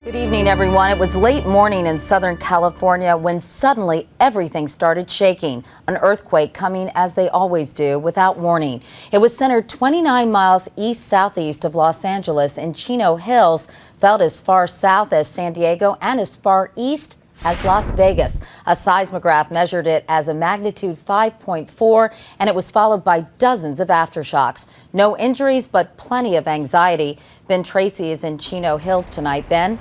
Good evening, everyone. It was late morning in Southern California when suddenly everything started shaking. An earthquake coming as they always do without warning. It was centered 29 miles east-southeast of Los Angeles in Chino Hills, felt as far south as San Diego and as far east as Las Vegas. A seismograph measured it as a magnitude 5.4, and it was followed by dozens of aftershocks. No injuries, but plenty of anxiety. Ben Tracy is in Chino Hills tonight. Ben?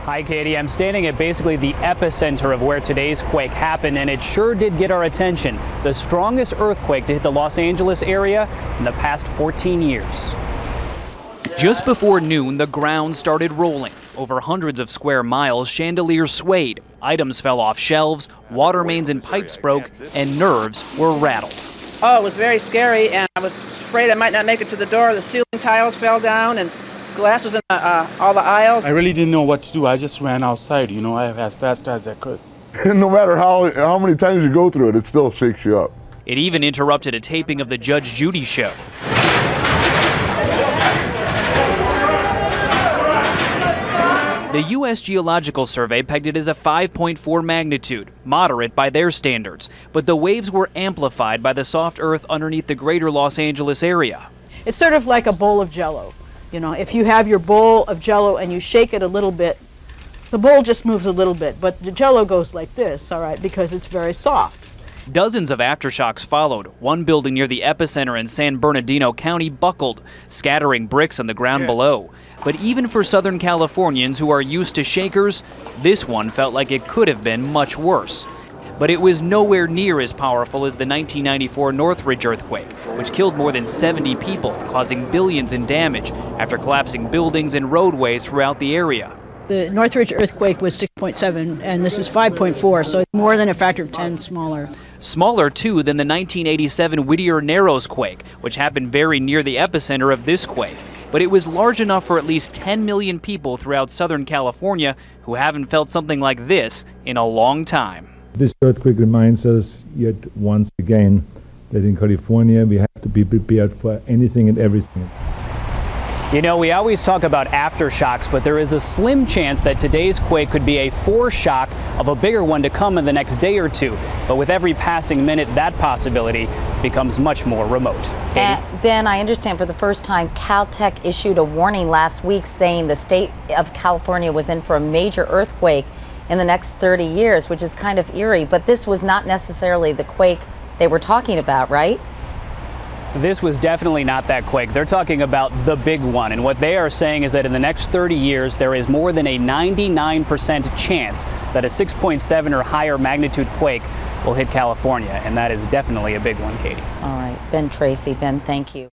Hi, Katie. I'm standing at basically the epicenter of where today's quake happened, and it sure did get our attention. The strongest earthquake to hit the Los Angeles area in the past 14 years. Just before noon, the ground started rolling. Over hundreds of square miles, chandeliers swayed, items fell off shelves, water mains and pipes broke, and nerves were rattled. Oh, it was very scary, and I was afraid I might not make it to the door. The ceiling tiles fell down, and glass was in all the aisles. I really didn't know what to do. I just ran outside, as fast as I could. No matter how many times you go through it, it still shakes you up. It even interrupted a taping of the Judge Judy show. The U.S. Geological Survey pegged it as a 5.4 magnitude, moderate by their standards, but the waves were amplified by the soft earth underneath the greater Los Angeles area. It's sort of like a bowl of Jell-O. If you have your bowl of Jell-O and you shake it a little bit, the bowl just moves a little bit, but the Jell-O goes like this, all right, because it's very soft. Dozens of aftershocks followed. One building near the epicenter in San Bernardino County buckled, scattering bricks on the ground below. But even for Southern Californians who are used to shakers, this one felt like it could have been much worse. But it was nowhere near as powerful as the 1994 Northridge earthquake, which killed more than 70 people, causing billions in damage after collapsing buildings and roadways throughout the area. The Northridge earthquake was 6.7, and this is 5.4, so it's more than a factor of 10 smaller. Smaller, too, than the 1987 Whittier Narrows quake, which happened very near the epicenter of this quake. But it was large enough for at least 10 million people throughout Southern California who haven't felt something like this in a long time. This earthquake reminds us yet once again that in California we have to be prepared for anything and everything. We always talk about aftershocks, but there is a slim chance that today's quake could be a foreshock of a bigger one to come in the next day or two. But with every passing minute, that possibility becomes much more remote. Ben, I understand for the first time, Caltech issued a warning last week saying the state of California was in for a major earthquake in the next 30 years, which is kind of eerie. But this was not necessarily the quake they were talking about, right? This was definitely not that quake. They're talking about the big one. And what they are saying is that in the next 30 years, there is more than a 99% chance that a 6.7 or higher magnitude quake will hit California. And that is definitely a big one, Katie. All right. Ben Tracy. Ben, thank you.